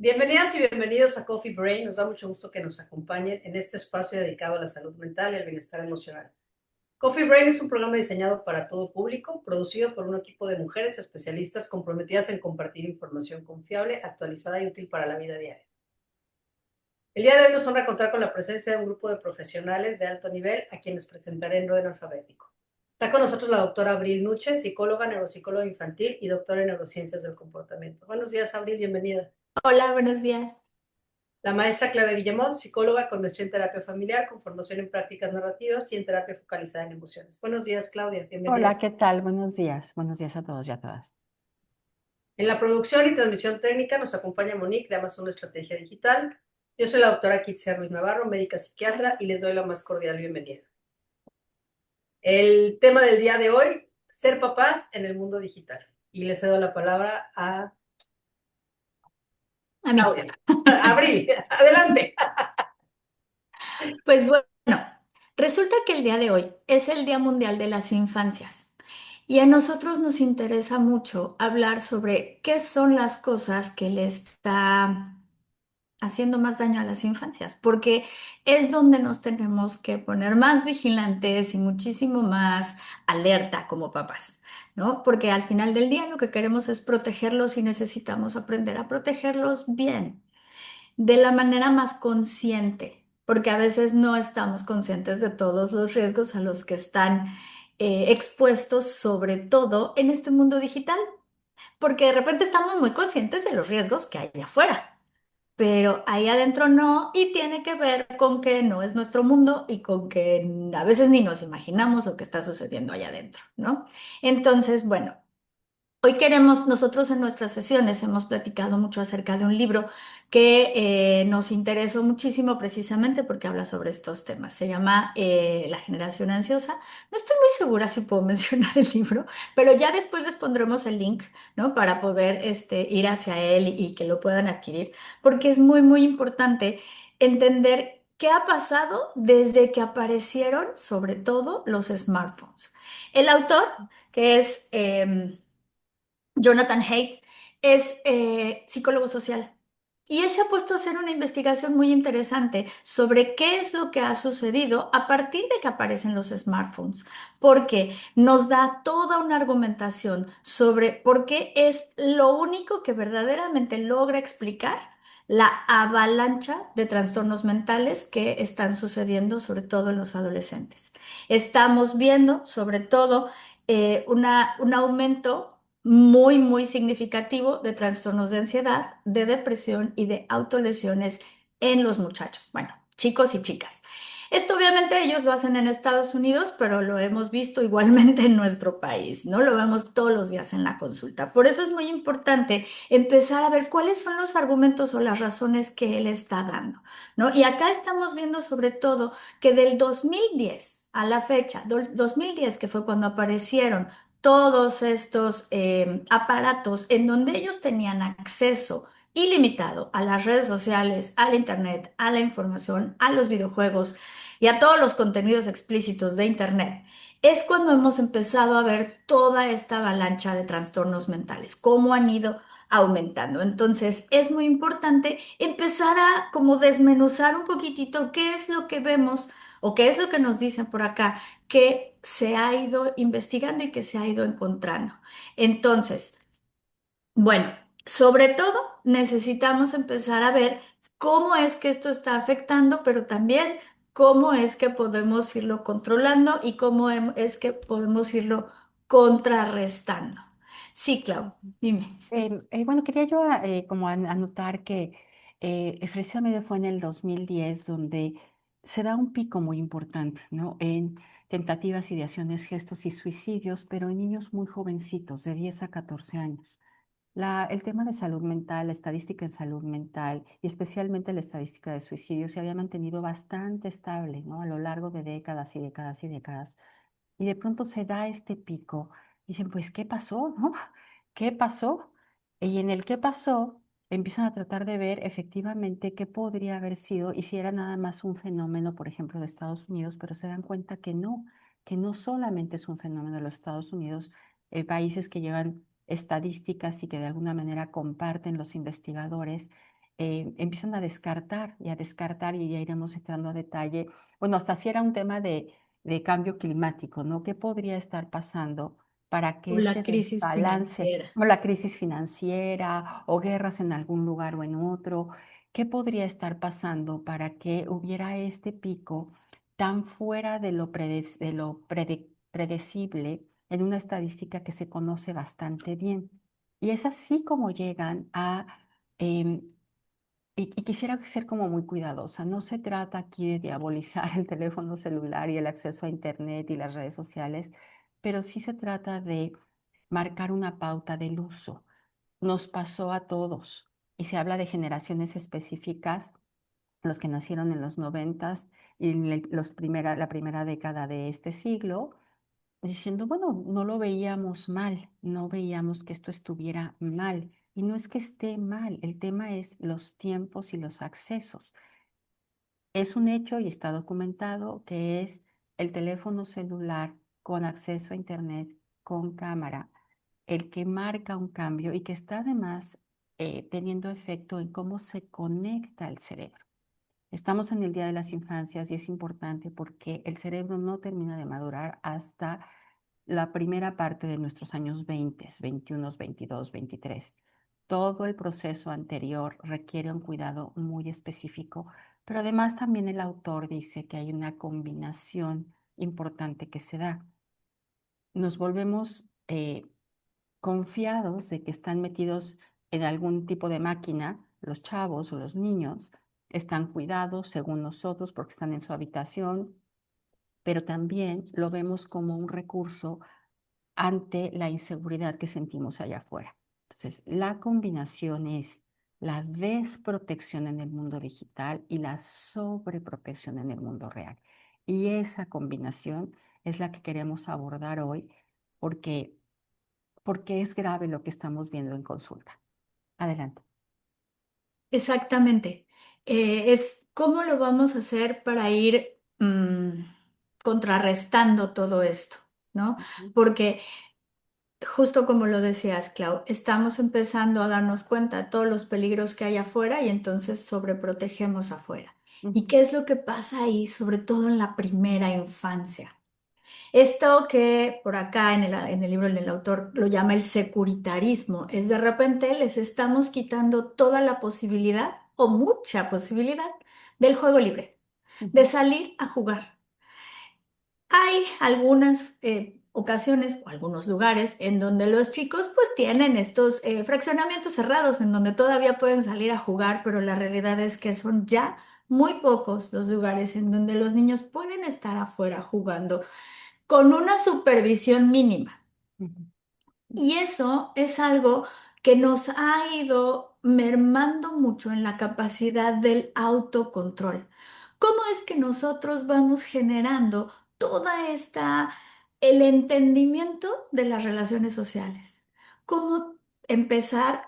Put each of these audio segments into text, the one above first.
Bienvenidas y bienvenidos a Coffee Brain. Nos da mucho gusto que nos acompañen en este espacio dedicado a la salud mental y al bienestar emocional. Coffee Brain es un programa diseñado para todo público, producido por un equipo de mujeres especialistas comprometidas en compartir información confiable, actualizada y útil para la vida diaria. El día de hoy nos honra contar con la presencia de un grupo de profesionales de alto nivel a quienes presentaré en orden alfabético. Está con nosotros la doctora Abril Nuche, psicóloga, neuropsicóloga infantil y doctora en neurociencias del comportamiento. Buenos días, Abril, bienvenida. Hola, buenos días. La maestra Claudia Guillemot, psicóloga con maestría en terapia familiar, con formación en prácticas narrativas y en terapia focalizada en emociones. Buenos días, Claudia, Hola, bienvenida. ¿qué tal? Buenos días. Buenos días a todos y a todas. En la producción y transmisión técnica nos acompaña Monique de Amazon Estrategia Digital. Yo soy la doctora Kitsia Ruiz Navarro, médica psiquiatra, y les doy la más cordial bienvenida. El tema del día de hoy, ser papás en el mundo digital. Y les cedo la palabra a A mí. Claudia. Abril, adelante. Pues bueno, resulta que el día de hoy es el Día Mundial de las Infancias y a nosotros nos interesa mucho hablar sobre qué son las cosas que le está haciendo más daño a las infancias, porque es donde nos tenemos que poner más vigilantes y muchísimo más alerta como papás, ¿no? Porque al final del día lo que queremos es protegerlos y necesitamos aprender a protegerlos bien, de la manera más consciente, porque a veces no estamos conscientes de todos los riesgos a los que están expuestos, sobre todo en este mundo digital, porque de repente estamos muy conscientes de los riesgos que hay afuera, pero ahí adentro no, y tiene que ver con que no es nuestro mundo y con que a veces ni nos imaginamos lo que está sucediendo allá adentro, ¿no? Entonces, bueno. Hoy queremos, nosotros en nuestras sesiones hemos platicado mucho acerca de un libro que nos interesó muchísimo precisamente porque habla sobre estos temas. Se llama La generación ansiosa. No estoy muy segura si puedo mencionar el libro, pero ya después les pondremos el link, ¿no? Para poder ir hacia él y que lo puedan adquirir, porque es muy, muy importante entender qué ha pasado desde que aparecieron, sobre todo, los smartphones. El autor, que es Jonathan Haidt, es psicólogo social. Y él se ha puesto a hacer una investigación muy interesante sobre qué es lo que ha sucedido a partir de que aparecen los smartphones, porque nos da toda una argumentación sobre por qué es lo único que verdaderamente logra explicar la avalancha de trastornos mentales que están sucediendo, sobre todo en los adolescentes. Estamos viendo, sobre todo, un aumento muy, muy significativo de trastornos de ansiedad, de depresión y de autolesiones en los muchachos, bueno, chicos y chicas. Esto obviamente ellos lo hacen en Estados Unidos, pero lo hemos visto igualmente en nuestro país, ¿no? Lo vemos todos los días en la consulta. Por eso es muy importante empezar a ver cuáles son los argumentos o las razones que él está dando, ¿no? Y acá estamos viendo sobre todo que del 2010 a la fecha, 2010 que fue cuando aparecieron todos estos aparatos en donde ellos tenían acceso ilimitado a las redes sociales, al internet, a la información, a los videojuegos y a todos los contenidos explícitos de internet, es cuando hemos empezado a ver toda esta avalancha de trastornos mentales, cómo han ido aumentando. Entonces, es muy importante empezar a como desmenuzar un poquitito qué es lo que vemos o qué es lo que nos dicen por acá que se ha ido investigando y que se ha ido encontrando. Entonces, bueno, sobre todo necesitamos empezar a ver cómo es que esto está afectando, pero también cómo es que podemos irlo controlando y cómo es que podemos irlo contrarrestando. Sí, Clau, dime. Bueno, quería yo como anotar que precisamente fue en el 2010 donde se da un pico muy importante, ¿no? En tentativas, ideaciones, gestos y suicidios, pero en niños muy jovencitos, de 10 a 14 años. El tema de salud mental, la estadística en salud mental y especialmente la estadística de suicidios se había mantenido bastante estable, ¿no? A lo largo de décadas y décadas y décadas. Y de pronto se da este pico. Dicen, pues, ¿qué pasó, no? ¿Qué pasó? Y en el qué pasó, empiezan a tratar de ver efectivamente qué podría haber sido y si era nada más un fenómeno, por ejemplo, de Estados Unidos, pero se dan cuenta que no solamente es un fenómeno de los Estados Unidos, países que llevan estadísticas y que de alguna manera comparten los investigadores, empiezan a descartar y a descartar y ya iremos entrando a detalle. Bueno, hasta si era un tema de cambio climático, ¿no? ¿Qué podría estar pasando para O que la este crisis desbalance, financiera. o la crisis financiera o guerras en algún lugar o en otro, qué podría estar pasando para que hubiera este pico tan fuera de lo, predecible en una estadística que se conoce bastante bien? Y es así como llegan a... em, y quisiera ser como muy cuidadosa. No se trata aquí de diabolizar el teléfono celular y el acceso a Internet y las redes sociales, pero sí se trata de marcar una pauta del uso. Nos pasó a todos y se habla de generaciones específicas, los que nacieron en los noventas y en la primera década de este siglo, diciendo, bueno, no lo veíamos mal, no veíamos que esto estuviera mal. Y no es que esté mal, el tema es los tiempos y los accesos. Es un hecho y está documentado que es el teléfono celular con acceso a Internet, con cámara, el que marca un cambio y que está además teniendo efecto en cómo se conecta el cerebro. Estamos en el Día de las Infancias y es importante porque el cerebro no termina de madurar hasta la primera parte de nuestros años 20, 21, 22, 23. Todo el proceso anterior requiere un cuidado muy específico, pero además también el autor dice que hay una combinación importante que se da. Nos volvemos confiados de que están metidos en algún tipo de máquina, los chavos o los niños, están cuidados según nosotros porque están en su habitación, pero también lo vemos como un recurso ante la inseguridad que sentimos allá afuera. Entonces, la combinación es la desprotección en el mundo digital y la sobreprotección en el mundo real. Y esa combinación es la que queremos abordar hoy porque, porque es grave lo que estamos viendo en consulta. Adelante. Exactamente. Es cómo lo vamos a hacer para ir contrarrestando todo esto, ¿no? Ujú, Porque justo como lo decías, Clau, estamos empezando a darnos cuenta de todos los peligros que hay afuera y entonces sobreprotegemos afuera. ¿Y ujú, qué es lo que pasa ahí, sobre todo en la primera infancia? Esto que por acá en el libro, en el autor lo llama el securitarismo, es de repente les estamos quitando toda la posibilidad o mucha posibilidad del juego libre, de ujú, salir a jugar. Hay algunas ocasiones o algunos lugares en donde los chicos pues tienen estos fraccionamientos cerrados en donde todavía pueden salir a jugar, pero la realidad es que son ya muy pocos los lugares en donde los niños pueden estar afuera jugando con una supervisión mínima. ujú, Y eso es algo que nos ha ido mermando mucho en la capacidad del autocontrol. ¿Cómo es que nosotros vamos generando toda el entendimiento de las relaciones sociales? ¿Cómo empezar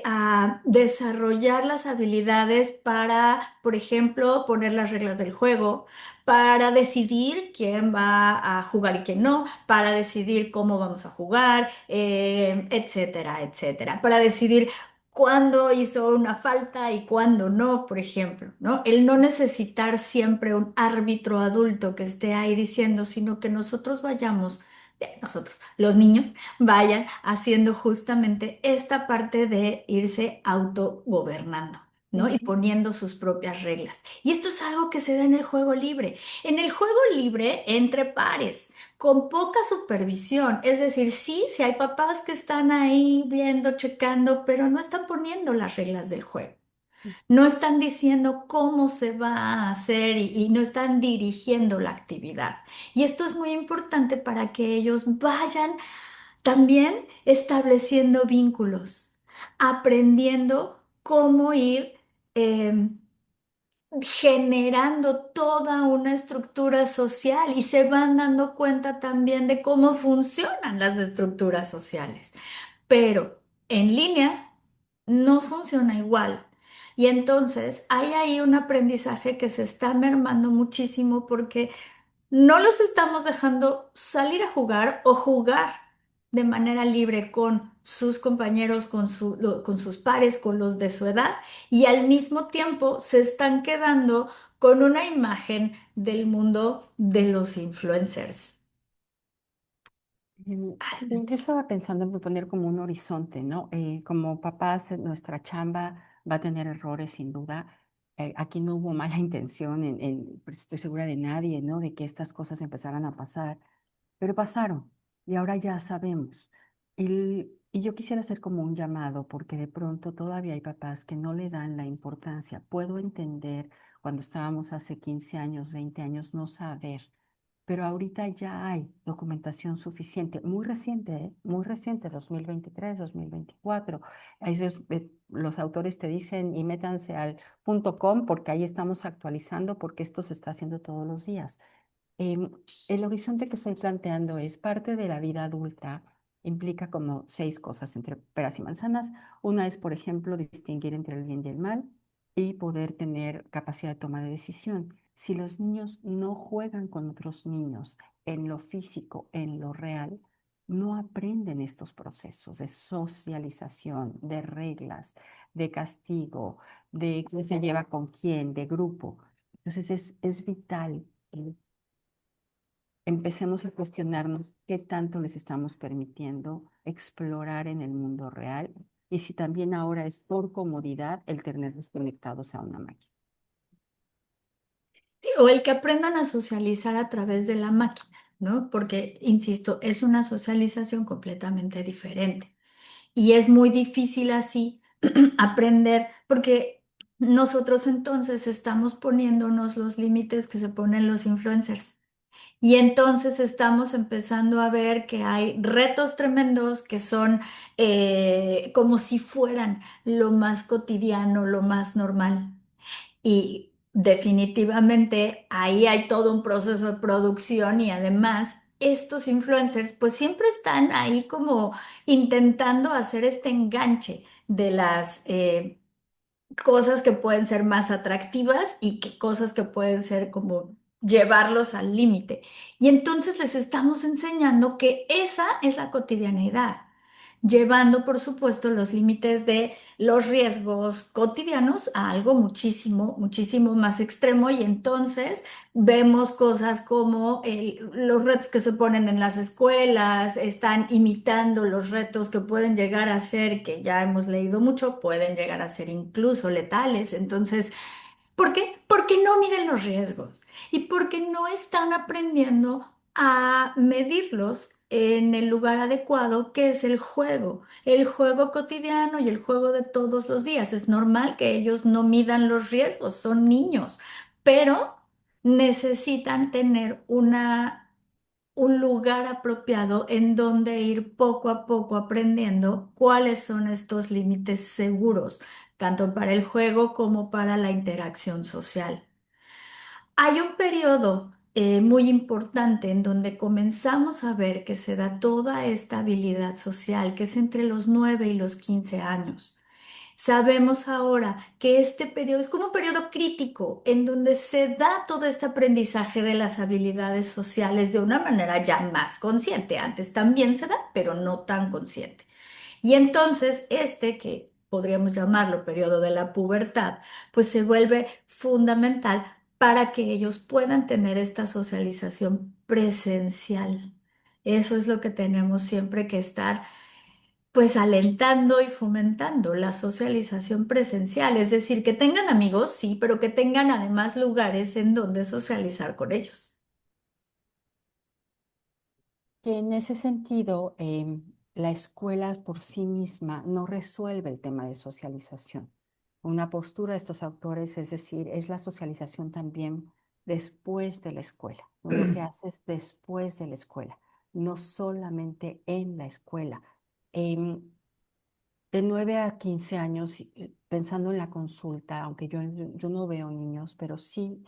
a desarrollar las habilidades para, por ejemplo, poner las reglas del juego, para decidir quién va a jugar y quién no, para decidir cómo vamos a jugar, etcétera, etcétera, para decidir cuándo hizo una falta y cuándo no, por ejemplo, ¿no? El no necesitar siempre un árbitro adulto que esté ahí diciendo, sino que nosotros vayamos, nosotros, los niños, vayan haciendo justamente esta parte de irse autogobernando. ¿No? Y ujú, poniendo sus propias reglas. Y esto es algo que se da en el juego libre. En el juego libre, entre pares, con poca supervisión. Es decir, sí, sí hay papás que están ahí viendo, checando, pero no están poniendo las reglas del juego. No están diciendo cómo se va a hacer y no están dirigiendo la actividad. Y esto es muy importante para que ellos vayan también estableciendo vínculos, aprendiendo cómo ir generando toda una estructura social y se van dando cuenta también de cómo funcionan las estructuras sociales. Pero en línea no funciona igual. Y entonces hay ahí un aprendizaje que se está mermando muchísimo porque no los estamos dejando salir a jugar o jugar de manera libre con sus compañeros, con sus pares, con los de su edad, y al mismo tiempo se están quedando con una imagen del mundo de los influencers. Yo estaba pensando en proponer como un horizonte, ¿no? Como papás, nuestra chamba va a tener errores sin duda. Aquí no hubo mala intención, pues, estoy segura de nadie, ¿no? De que estas cosas empezaran a pasar, pero pasaron y ahora ya sabemos. Y yo quisiera hacer como un llamado, porque de pronto todavía hay papás que no le dan la importancia. Puedo entender cuando estábamos hace 15 años, 20 años, no saber, pero ahorita ya hay documentación suficiente, muy reciente, ¿eh? Muy reciente, 2023, 2024. Los autores te dicen y métanse al .com porque ahí estamos actualizando porque esto se está haciendo todos los días. Em, el horizonte que estoy planteando es parte de la vida adulta, implica como 6 cosas entre peras y manzanas. Una es, por ejemplo, distinguir entre el bien y el mal y poder tener capacidad de toma de decisión. Si los niños no juegan con otros niños en lo físico, en lo real, no aprenden estos procesos de socialización, de reglas, de castigo, de quién se lleva con quién, de grupo. Entonces es vital que empecemos a cuestionarnos qué tanto les estamos permitiendo explorar en el mundo real y si también ahora es por comodidad el tenerlos conectados a una máquina. O el que aprendan a socializar a través de la máquina, ¿no? Porque, insisto, es una socialización completamente diferente. Y es muy difícil así aprender, porque nosotros entonces estamos poniéndonos los límites que se ponen los influencers. Y entonces estamos empezando a ver que hay retos tremendos que son como si fueran lo más cotidiano, lo más normal. Y definitivamente ahí hay todo un proceso de producción y además estos influencers pues siempre están ahí como intentando hacer este enganche de las cosas que pueden ser más atractivas y que cosas que pueden ser como llevarlos al límite. Y entonces les estamos enseñando que esa es la cotidianeidad, llevando, por supuesto, los límites de los riesgos cotidianos a algo muchísimo, muchísimo más extremo. Y entonces vemos cosas como los retos que se ponen en las escuelas, están imitando los retos que pueden llegar a ser, que ya hemos leído mucho, pueden llegar a ser incluso letales. Entonces, ¿por qué? Porque no miden los riesgos y porque no están aprendiendo a medirlos en el lugar adecuado, que es el juego cotidiano y el juego de todos los días. Es normal que ellos no midan los riesgos, son niños, pero necesitan tener un lugar apropiado en donde ir poco a poco aprendiendo cuáles son estos límites seguros, tanto para el juego como para la interacción social. Hay un periodo muy importante en donde comenzamos a ver que se da toda esta habilidad social, que es entre los 9 y los 15 años. Sabemos ahora que este periodo es como un periodo crítico en donde se da todo este aprendizaje de las habilidades sociales de una manera ya más consciente. Antes también se da, pero no tan consciente. Y entonces este, que podríamos llamarlo periodo de la pubertad, pues se vuelve fundamental para que ellos puedan tener esta socialización presencial. Eso es lo que tenemos siempre que estar pues alentando y fomentando la socialización presencial, es decir, que tengan amigos, sí, pero que tengan además lugares en donde socializar con ellos. Que en ese sentido, la escuela por sí misma no resuelve el tema de socialización. Una postura de estos autores, es decir, es la socialización también después de la escuela, ¿no? Lo que haces después de la escuela, no solamente en la escuela. Em, de 9 a 15 años, pensando en la consulta, aunque yo no veo niños, pero sí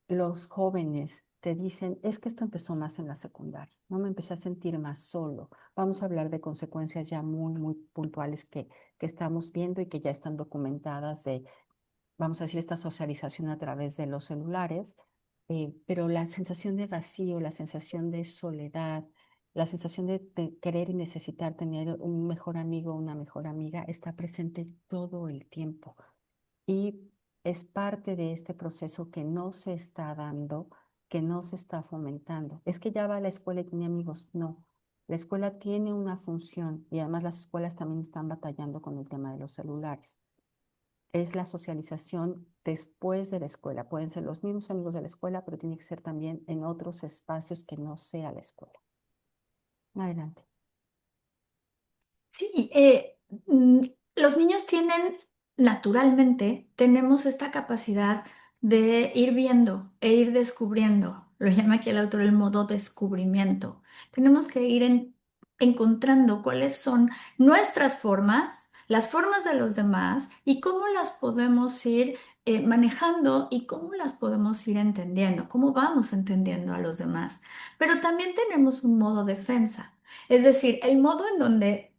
los jóvenes te dicen, es que esto empezó más en la secundaria, no me empecé a sentir más solo. Vamos a hablar de consecuencias ya muy puntuales que estamos viendo y que ya están documentadas de, vamos a decir, esta socialización a través de los celulares, pero la sensación de vacío, la sensación de soledad, la sensación de querer y necesitar tener un mejor amigo o una mejor amiga está presente todo el tiempo. Y es parte de este proceso que no se está dando, que no se está fomentando. Es que ya va a la escuela y tiene amigos. No, la escuela tiene una función y además las escuelas también están batallando con el tema de los celulares. Es la socialización después de la escuela. Pueden ser los mismos amigos de la escuela, pero tiene que ser también en otros espacios que no sea la escuela. Adelante. Sí, los niños tienen, naturalmente, tenemos esta capacidad de ir viendo e ir descubriendo. Lo llama aquí el autor el modo descubrimiento. Tenemos que ir encontrando cuáles son nuestras formas, las formas de los demás y cómo las podemos ir manejando y cómo las podemos ir entendiendo, cómo vamos entendiendo a los demás. Pero también tenemos un modo defensa. Es decir, el modo en donde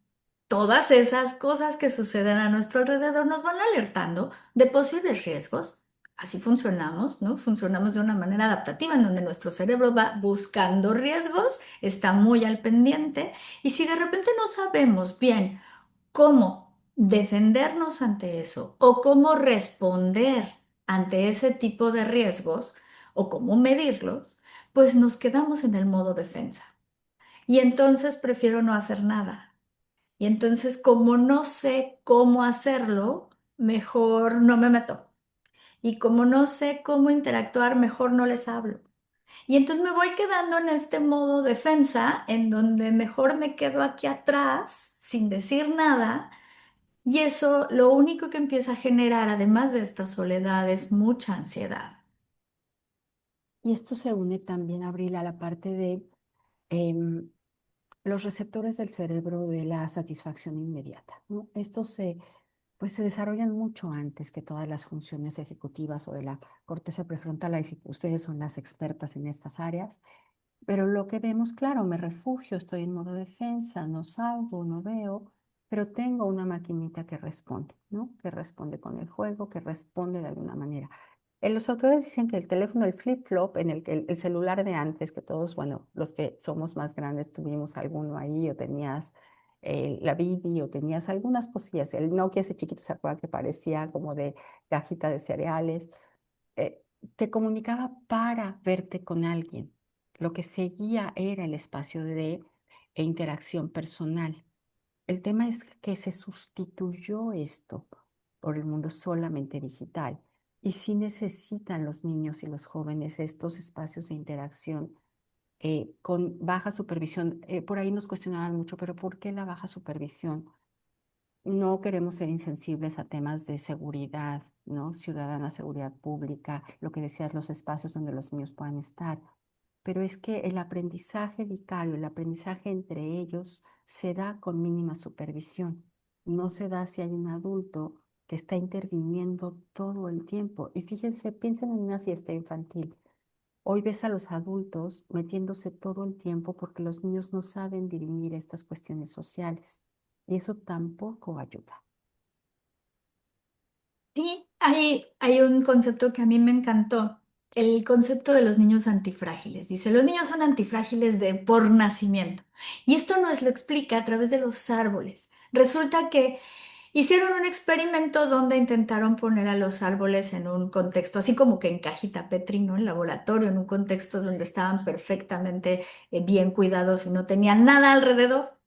todas esas cosas que suceden a nuestro alrededor nos van alertando de posibles riesgos. Así funcionamos, ¿no? Funcionamos de una manera adaptativa en donde nuestro cerebro va buscando riesgos, está muy al pendiente y si de repente no sabemos bien cómo defendernos ante eso o cómo responder ante ese tipo de riesgos o cómo medirlos, pues nos quedamos en el modo defensa. Y entonces prefiero no hacer nada. Y entonces, como no sé cómo hacerlo, mejor no me meto. Y como no sé cómo interactuar, mejor no les hablo. Y entonces me voy quedando en este modo defensa, en donde mejor me quedo aquí atrás, sin decir nada. Y eso lo único que empieza a generar, además de esta soledad, es mucha ansiedad. Y esto se une también, Abril, a la parte de em, los receptores del cerebro de la satisfacción inmediata, ¿no? Estos pues se desarrollan mucho antes que todas las funciones ejecutivas o de la corteza prefrontal. Ahí sí, ustedes son las expertas en estas áreas. Pero lo que vemos, claro, me refugio, estoy en modo defensa, no salgo, no veo, pero tengo una maquinita que responde, ¿no? Que responde con el juego, que responde de alguna manera. Los autores dicen que el teléfono, el flip-flop, en el celular de antes, que todos, bueno, los que somos más grandes tuvimos alguno ahí, o tenías la Bibi, o tenías algunas cosillas. El Nokia ese chiquito, ¿se acuerdan que parecía como de cajita de cereales? Te comunicaba para verte con alguien. Lo que seguía era el espacio de interacción personal. El tema es que se sustituyó esto por el mundo solamente digital. Y sí necesitan los niños y los jóvenes estos espacios de interacción con baja supervisión. Por ahí nos cuestionaban mucho, pero ¿por qué la baja supervisión? No queremos ser insensibles a temas de seguridad, ¿no? Ciudadana, seguridad pública, lo que decías, los espacios donde los niños puedan estar. Pero es que el aprendizaje vicario, el aprendizaje entre ellos, se da con mínima supervisión. No se da si hay un adulto que está interviniendo todo el tiempo. Y fíjense, piensen en una fiesta infantil. Hoy ves a los adultos metiéndose todo el tiempo porque los niños no saben dirimir estas cuestiones sociales. Y eso tampoco ayuda. Sí, hay un concepto que a mí me encantó, el concepto de los niños antifrágiles. Dice, los niños son antifrágiles por nacimiento. Y esto nos lo explica a través de los árboles. Resulta que hicieron un experimento donde intentaron poner a los árboles en un contexto, así como que en cajita Petri, ¿no? En laboratorio, en un contexto donde estaban perfectamente bien cuidados y no tenían nada alrededor.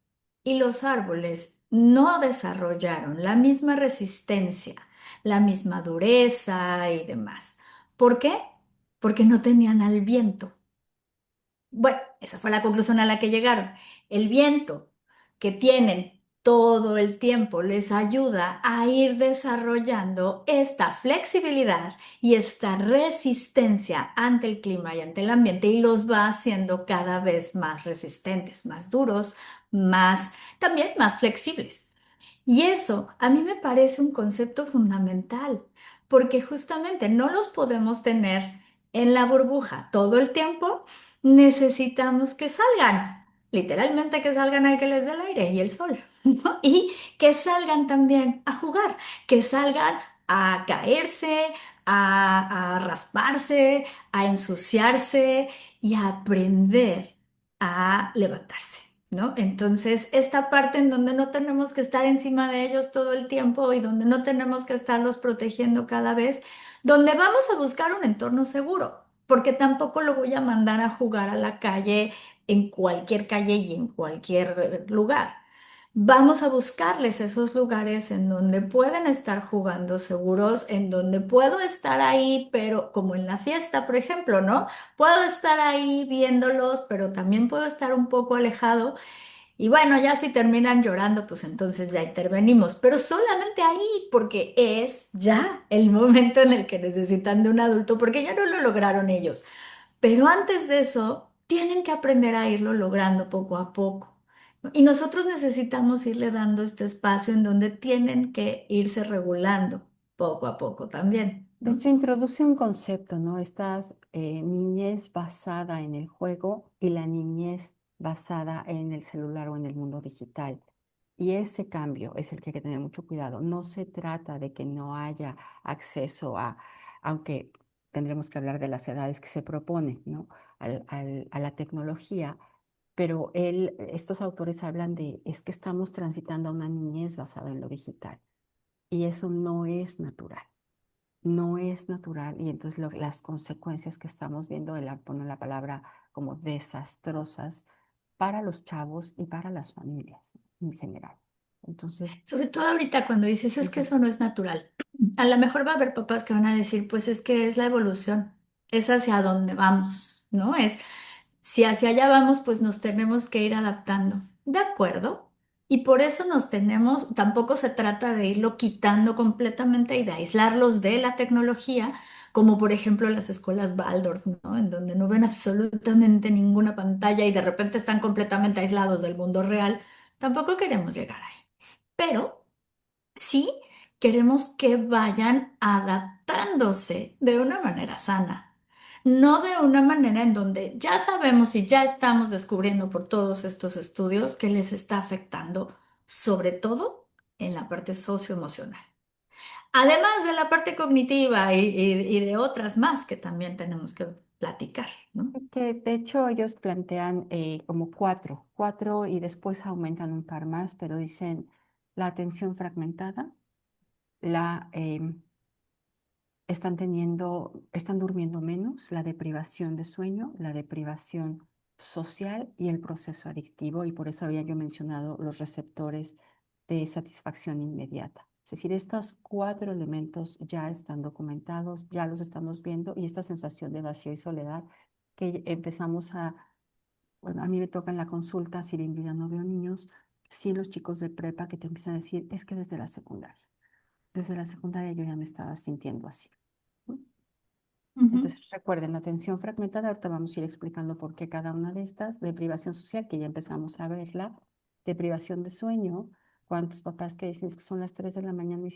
Y los árboles no desarrollaron la misma resistencia, la misma dureza y demás. ¿Por qué? Porque no tenían al viento. Bueno, esa fue la conclusión a la que llegaron. El viento que tienen todo el tiempo les ayuda a ir desarrollando esta flexibilidad y esta resistencia ante el clima y ante el ambiente y los va haciendo cada vez más resistentes, más duros, más, también más flexibles. Y eso a mí me parece un concepto fundamental, porque justamente no los podemos tener en la burbuja todo el tiempo, necesitamos que salgan, literalmente que salgan a que les dé el aire y el sol, ¿no? Y que salgan también a jugar, que salgan a caerse, a rasparse, a ensuciarse y a aprender a levantarse, ¿no? Entonces, esta parte en donde no tenemos que estar encima de ellos todo el tiempo y donde no tenemos que estarlos protegiendo cada vez, donde vamos a buscar un entorno seguro, porque tampoco lo voy a mandar a jugar a la calle en cualquier calle y en cualquier lugar. Vamos a buscarles esos lugares en donde pueden estar jugando seguros, en donde puedo estar ahí, pero como en la fiesta, por ejemplo, ¿no? Puedo estar ahí viéndolos, pero también puedo estar un poco alejado. Y bueno, ya si terminan llorando, pues entonces ya intervenimos, pero solamente ahí, porque es ya el momento en el que necesitan de un adulto, porque ya no lo lograron ellos. Pero antes de eso, tienen que aprender a irlo logrando poco a poco. Y nosotros necesitamos irle dando este espacio en donde tienen que irse regulando poco a poco también, De ¿no? hecho, introduce un concepto, ¿no? Esta niñez basada en el juego y la niñez basada en el celular o en el mundo digital. Y ese cambio es el que hay que tener mucho cuidado. No se trata de que no haya acceso a, aunque tendremos que hablar de las edades que se proponen, ¿no? A la tecnología, pero estos autores hablan de, es que estamos transitando a una niñez basada en lo digital y eso no es natural, no es natural y entonces las consecuencias que estamos viendo, ponen la palabra como desastrosas para los chavos y para las familias en general. Entonces, Sobre todo ahorita cuando dices es que ujú, eso no es natural. A lo mejor va a haber papás que van a decir, pues es que es la evolución, es hacia dónde vamos, ¿no? Es si hacia allá vamos, pues nos tenemos que ir adaptando. ¿De acuerdo? Y por eso nos tenemos, tampoco se trata de irlo quitando completamente y de aislarlos de la tecnología, como por ejemplo las escuelas Waldorf, ¿no? En donde no ven absolutamente ninguna pantalla y de repente están completamente aislados del mundo real. Tampoco queremos llegar ahí. Pero sí queremos que vayan adaptándose de una manera sana, no de una manera en donde ya sabemos y ya estamos descubriendo por todos estos estudios que les está afectando, sobre todo en la parte socioemocional. Además de la parte cognitiva y de otras más que también tenemos que platicar, ¿no? que de hecho ellos plantean como cuatro y después aumentan un par más, pero dicen la atención fragmentada, la están durmiendo menos, la deprivación de sueño, la deprivación social y el proceso adictivo, y por eso había yo mencionado los receptores de satisfacción inmediata. Es decir, estos cuatro elementos ya están documentados, ya los estamos viendo, y esta sensación de vacío y soledad que empezamos bueno, a mí me toca en la consulta, si bien yo ya no veo niños, sí los chicos de prepa que te empiezan a decir, es que desde la secundaria yo ya me estaba sintiendo así. Ujú. Entonces, recuerden, la atención fragmentada, ahorita vamos a ir explicando por qué cada una de estas, deprivación social, que ya empezamos a verla, deprivación de sueño, cuántos papás que dicen que son las 3 de la mañana y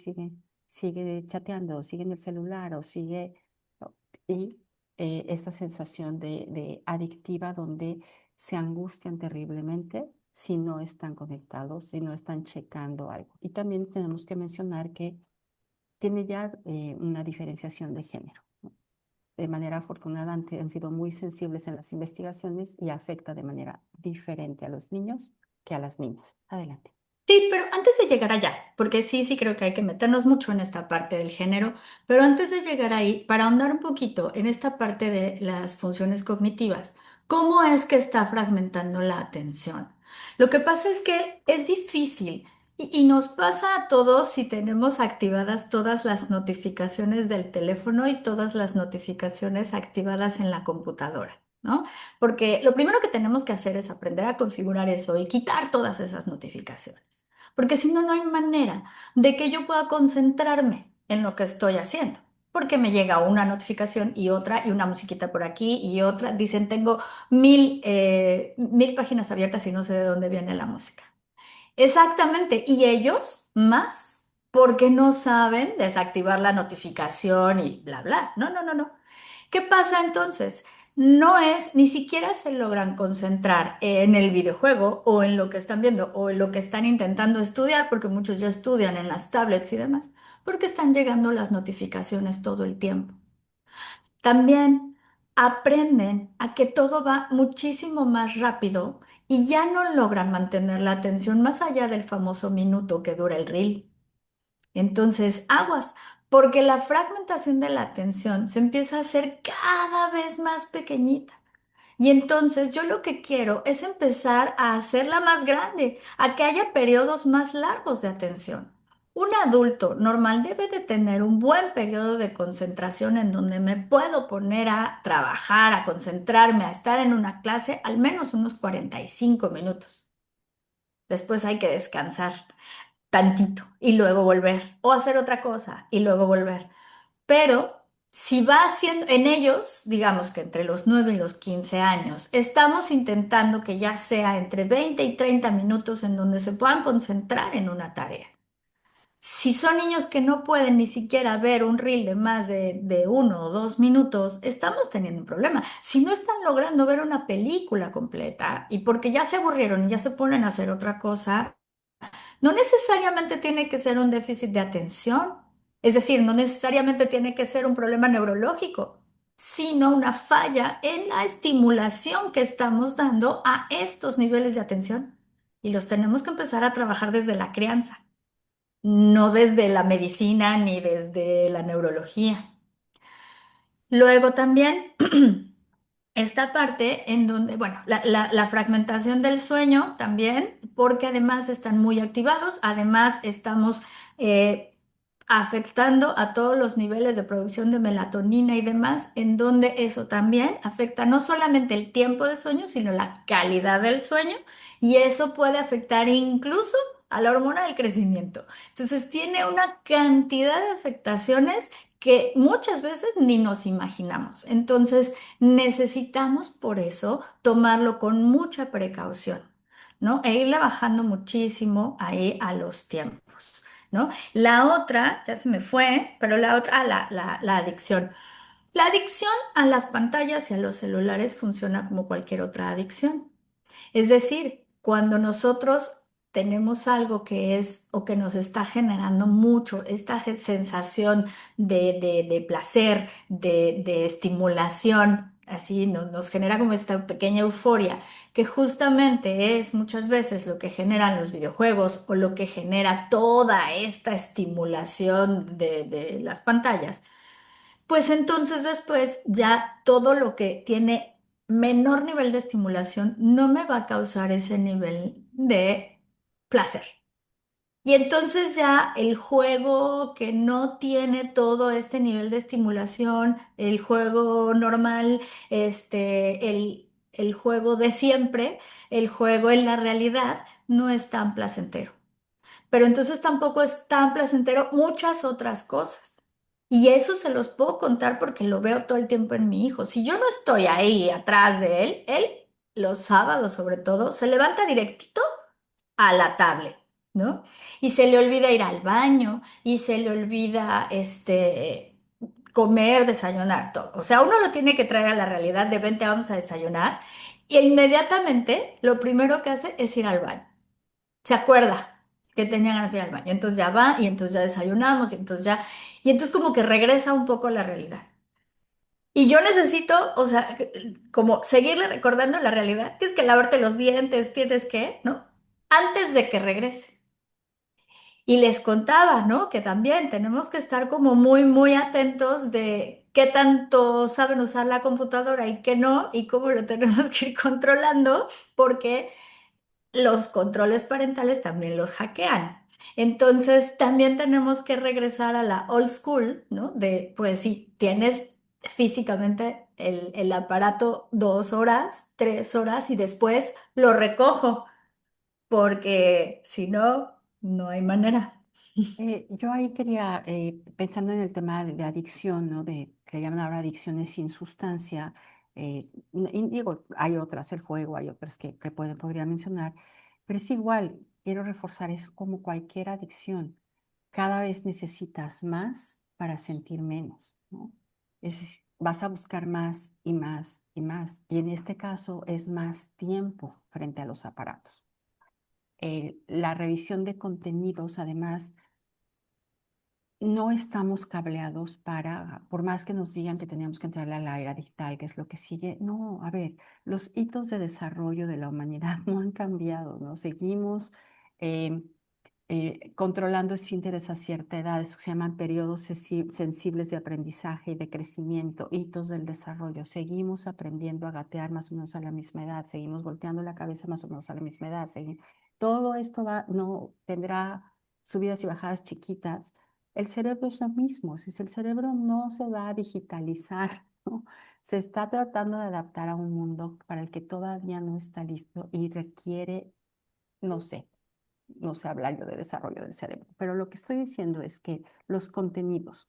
sigue chateando, o sigue en el celular, o sigue, y esta sensación de adictiva donde se angustian terriblemente si no están conectados, si no están checando algo. Y también tenemos que mencionar que tiene ya una diferenciación de género. De manera afortunada han sido muy sensibles en las investigaciones y afecta de manera diferente a los niños que a las niñas. Adelante. Sí, pero antes de llegar allá, porque sí, sí creo que hay que meternos mucho en esta parte del género, pero antes de llegar ahí, para ahondar un poquito en esta parte de las funciones cognitivas, ¿cómo es que está fragmentando la atención? Lo que pasa es que es difícil y nos pasa a todos si tenemos activadas todas las notificaciones del teléfono y todas las notificaciones activadas en la computadora, ¿no? Porque lo primero que tenemos que hacer es aprender a configurar eso y quitar todas esas notificaciones. Porque si no, no hay manera de que yo pueda concentrarme en lo que estoy haciendo. Porque me llega una notificación y otra, y una musiquita por aquí y otra. Dicen, tengo mil páginas abiertas y no sé de dónde viene la música. Exactamente. Y ellos más, porque no saben desactivar la notificación y bla, bla. No, no, no, no. ¿Qué pasa entonces? No es, ni siquiera se logran concentrar en el videojuego o en lo que están viendo o en lo que están intentando estudiar, porque muchos ya estudian en las tablets y demás, porque están llegando las notificaciones todo el tiempo. También. aprenden a que todo va muchísimo más rápido y ya no logran mantener la atención más allá del famoso minuto que dura el reel. Entonces, aguas, porque la fragmentación de la atención se empieza a hacer cada vez más pequeñita. Y entonces yo lo que quiero es empezar a hacerla más grande, a que haya periodos más largos de atención. Un adulto normal debe de tener un buen periodo de concentración en donde me puedo poner a trabajar, a concentrarme, a estar en una clase al menos unos 45 minutos. Después hay que descansar tantito y luego volver, o hacer otra cosa y luego volver. Pero si va haciendo, en ellos, digamos que entre los 9 y los 15 años, estamos intentando que ya sea entre 20 y 30 minutos en donde se puedan concentrar en una tarea. Si son niños que no pueden ni siquiera ver un reel de más de 1 o 2 minutos, estamos teniendo un problema. Si no están logrando ver una película completa y porque ya se aburrieron y ya se ponen a hacer otra cosa, no necesariamente tiene que ser un déficit de atención, es decir, no necesariamente tiene que ser un problema neurológico, sino una falla en la estimulación que estamos dando a estos niveles de atención. Y los tenemos que empezar a trabajar desde la crianza, no desde la medicina ni desde la neurología. Luego también esta parte en donde, bueno, la fragmentación del sueño también, porque además están muy activados, además estamos eh, afectando a todos los niveles de producción de melatonina y demás, en donde eso también afecta no solamente el tiempo de sueño, sino la calidad del sueño, y eso puede afectar incluso a la hormona del crecimiento. Entonces tiene una cantidad de afectaciones que muchas veces ni nos imaginamos. Entonces, necesitamos por eso tomarlo con mucha precaución, ¿no? E irle bajando muchísimo ahí a los tiempos, ¿no? La otra, ya se me fue, pero la otra, la adicción. La adicción a las pantallas y a los celulares funciona como cualquier otra adicción. Es decir, cuando nosotros tenemos algo que es o que nos está generando mucho esta sensación de placer, de estimulación, así nos genera como esta pequeña euforia, que justamente es muchas veces lo que generan los videojuegos o lo que genera toda esta estimulación de las pantallas. Pues entonces después ya todo lo que tiene menor nivel de estimulación no me va a causar ese nivel de placer. Y entonces ya el juego que no tiene todo este nivel de estimulación, el juego normal, el juego de siempre, el juego en la realidad, no es tan placentero. Pero entonces tampoco es tan placentero muchas otras cosas. Y eso se los puedo contar porque lo veo todo el tiempo en mi hijo. Si yo no estoy ahí atrás de él los sábados sobre todo, se levanta directito a la tablet, ¿no? Y se le olvida ir al baño y se le olvida comer, desayunar, todo. O sea, uno lo tiene que traer a la realidad de vente, vamos a desayunar. Y inmediatamente lo primero que hace es ir al baño, se acuerda que tenía ganas de ir al baño. Entonces ya va y entonces ya desayunamos y entonces como que regresa un poco a la realidad. Y yo necesito, o sea, como seguirle recordando la realidad. Tienes que lavarte los dientes, tienes que, ¿no? Antes de que regrese. Y les contaba, ¿no? Que también tenemos que estar como muy, muy atentos de qué tanto saben usar la computadora y qué no, y cómo lo tenemos que ir controlando, porque los controles parentales también los hackean. Entonces, también tenemos que regresar a la old school, ¿no? De, pues sí, tienes físicamente el aparato 2 horas, 3 horas y después lo recojo, porque si no, no hay manera. Yo ahí quería, pensando en el tema de adicción, ¿no? Que le llaman ahora adicciones sin sustancia, y digo, hay otras, el juego, hay otras que podría mencionar, pero es igual, quiero reforzar, es como cualquier adicción, cada vez necesitas más para sentir menos, ¿no? Es decir, vas a buscar más y más y más, y en este caso es más tiempo frente a los aparatos. La revisión de contenidos, además, no estamos cableados para, por más que nos digan que teníamos que entrar a la era digital, que es lo que sigue, no, a ver, los hitos de desarrollo de la humanidad no han cambiado, ¿no? Seguimos eh, controlando esfínteres a cierta edad, eso se llaman periodos sensibles de aprendizaje y de crecimiento, hitos del desarrollo. Seguimos aprendiendo a gatear más o menos a la misma edad, seguimos volteando la cabeza más o menos a la misma edad. Todo esto no tendrá subidas y bajadas chiquitas. El cerebro es lo mismo, si el cerebro no se va a digitalizar, ¿no? Se está tratando de adaptar a un mundo para el que todavía no está listo y requiere, no sé, no sé hablar yo de desarrollo del cerebro, pero lo que estoy diciendo es que los contenidos,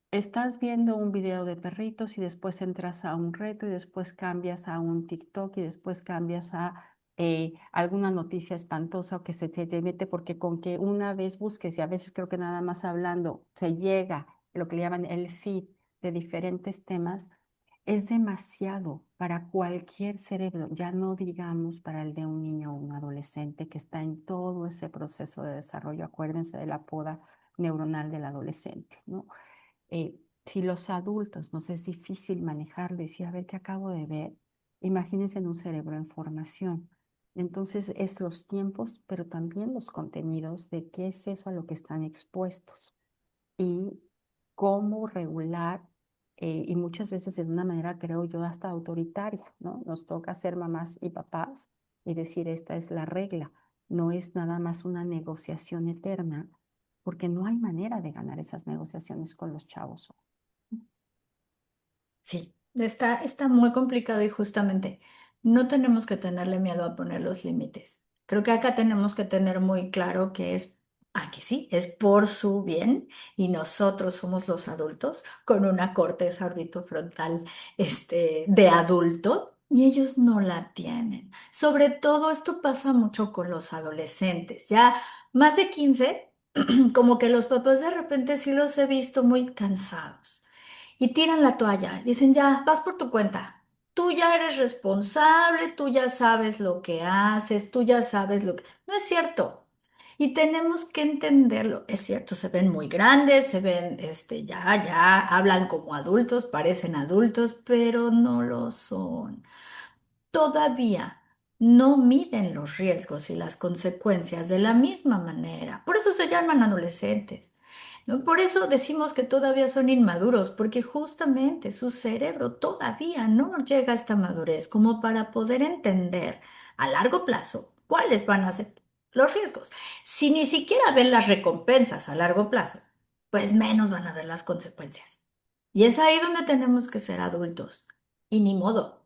estás viendo un video de perritos y después entras a un reto y después cambias a un TikTok y después cambias a alguna noticia espantosa o que se te mete porque con que una vez busques y a veces creo que nada más hablando se llega lo que le llaman el feed de diferentes temas, es demasiado para cualquier cerebro, ya no digamos para el de un niño o un adolescente que está en todo ese proceso de desarrollo. Acuérdense de la poda neuronal del adolescente, ¿no? Si los adultos nos es difícil manejarlo y decir, a ver, ¿qué acabo de ver? Imagínense en un cerebro en formación. Entonces, es los tiempos, pero también los contenidos de qué es eso a lo que están expuestos y cómo regular, y muchas veces de una manera, creo yo, hasta autoritaria, ¿no? Nos toca ser mamás y papás y decir, esta es la regla, no es nada más una negociación eterna, porque no hay manera de ganar esas negociaciones con los chavos. Sí, está muy complicado y justamente no tenemos que tenerle miedo a poner los límites. Creo que acá tenemos que tener muy claro que es, aquí sí, es por su bien y nosotros somos los adultos con una corteza orbitofrontal de adulto y ellos no la tienen. Sobre todo esto pasa mucho con los adolescentes, ya más de 15, como que los papás de repente sí los he visto muy cansados y tiran la toalla. Dicen, ya, vas por tu cuenta. Tú ya eres responsable, tú ya sabes lo que haces, tú ya sabes lo que... No es cierto. Y tenemos que entenderlo. Es cierto, se ven muy grandes, se ven, ya hablan como adultos, parecen adultos, pero no lo son. Todavía no miden los riesgos y las consecuencias de la misma manera. Por eso se llaman adolescentes, ¿no? Por eso decimos que todavía son inmaduros, porque justamente su cerebro todavía no llega a esta madurez como para poder entender a largo plazo cuáles van a ser los riesgos. Si ni siquiera ven las recompensas a largo plazo, pues menos van a ver las consecuencias. Y es ahí donde tenemos que ser adultos. Y ni modo.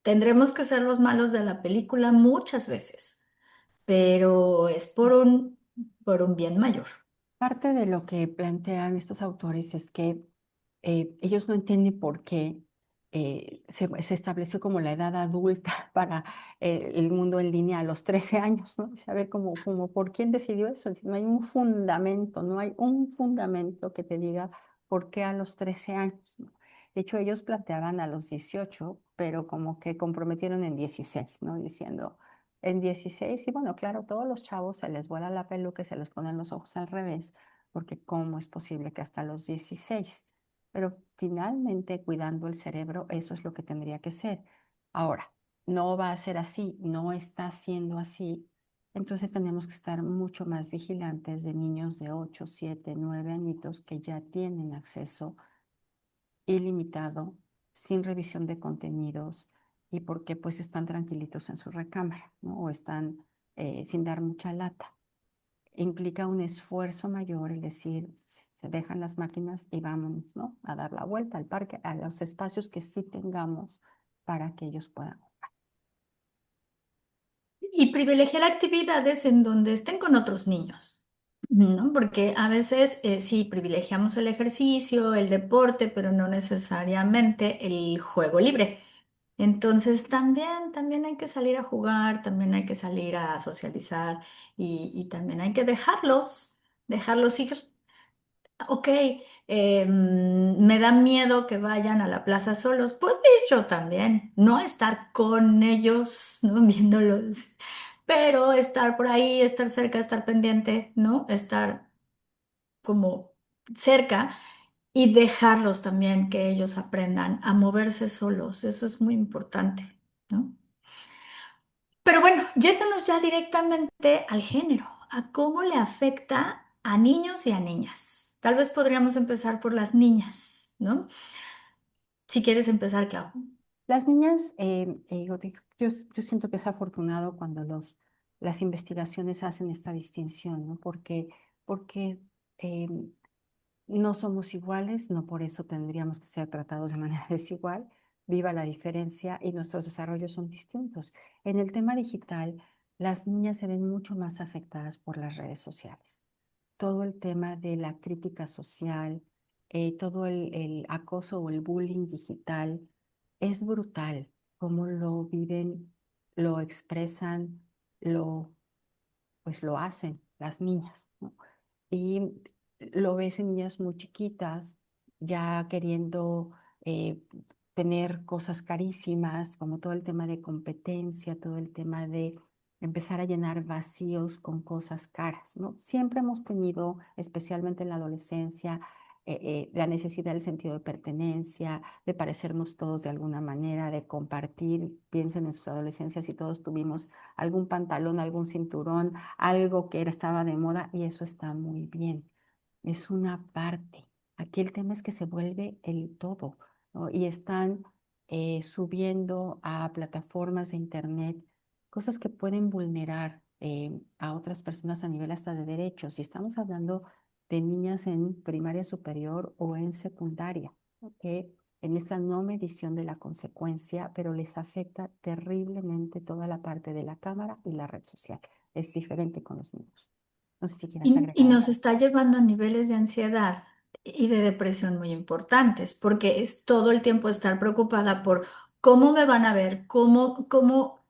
Tendremos que ser los malos de la película muchas veces, pero es por un bien mayor. Parte de lo que plantean estos autores es que ellos no entienden por qué se estableció como la edad adulta para el mundo en línea a los 13 años, ¿no? Saber como por quién decidió eso. No hay un fundamento, no hay un fundamento que te diga por qué a los 13 años, ¿no? De hecho, ellos planteaban a los 18, pero como que comprometieron en 16, ¿no? Diciendo, en 16 y bueno, claro, todos los chavos se les vuela la peluca y se les ponen los ojos al revés, porque ¿cómo es posible que hasta los 16? Pero finalmente, cuidando el cerebro, eso es lo que tendría que ser. Ahora, no va a ser así, no está siendo así. Entonces tenemos que estar mucho más vigilantes de niños de 8, 7, 9 añitos que ya tienen acceso ilimitado, sin revisión de contenidos y porque pues están tranquilitos en su recámara, ¿no? O están sin dar mucha lata. Implica un esfuerzo mayor, es decir, se dejan las máquinas y vámonos, ¿no? A dar la vuelta al parque, a los espacios que sí tengamos para que ellos puedan. Y privilegiar actividades en donde estén con otros niños, ¿no? Porque a veces sí privilegiamos el ejercicio, el deporte, pero no necesariamente el juego libre. Entonces también hay que salir a jugar, también hay que salir a socializar y también hay que dejarlos ir. Ok, me da miedo que vayan a la plaza solos. Puedo ir yo también, no estar con ellos, ¿no? Viéndolos, pero estar por ahí, estar cerca, estar pendiente, ¿no? Estar como cerca y dejarlos también que ellos aprendan a moverse solos. Eso es muy importante, ¿no? Pero bueno, yéndonos ya directamente al género, a cómo le afecta a niños y a niñas. Tal vez podríamos empezar por las niñas, ¿no? Si quieres empezar, Clau. Las niñas, yo siento que es afortunado cuando las investigaciones hacen esta distinción, ¿no? Porque no somos iguales, no por eso tendríamos que ser tratados de manera desigual. Viva la diferencia y nuestros desarrollos son distintos. En el tema digital, las niñas se ven mucho más afectadas por las redes sociales. Todo el tema de la crítica social, todo el acoso o el bullying digital, es brutal cómo lo viven, lo expresan, lo, pues lo hacen las niñas, ¿no? Y lo ves en niñas muy chiquitas, ya queriendo eh, tener cosas carísimas, como todo el tema de competencia, todo el tema de empezar a llenar vacíos con cosas caras, ¿no? Siempre hemos tenido, especialmente en la adolescencia, la necesidad del sentido de pertenencia, de parecernos todos de alguna manera, de compartir. Piensen en sus adolescencias y todos tuvimos algún pantalón, algún cinturón, algo que estaba de moda y eso está muy bien. Es una parte. Aquí el tema es que se vuelve el todo, ¿no? Y están subiendo a plataformas de internet cosas que pueden vulnerar a otras personas a nivel hasta de derechos. Y estamos hablando de niñas en primaria superior o en secundaria, ¿no? Que en esta no medición de la consecuencia, pero les afecta terriblemente toda la parte de la cámara y la red social. Es diferente con los niños. No sé si quieras Y agregar nos algo. está llevando a niveles de ansiedad y de depresión muy importantes, porque es todo el tiempo estar preocupada por cómo me van a ver,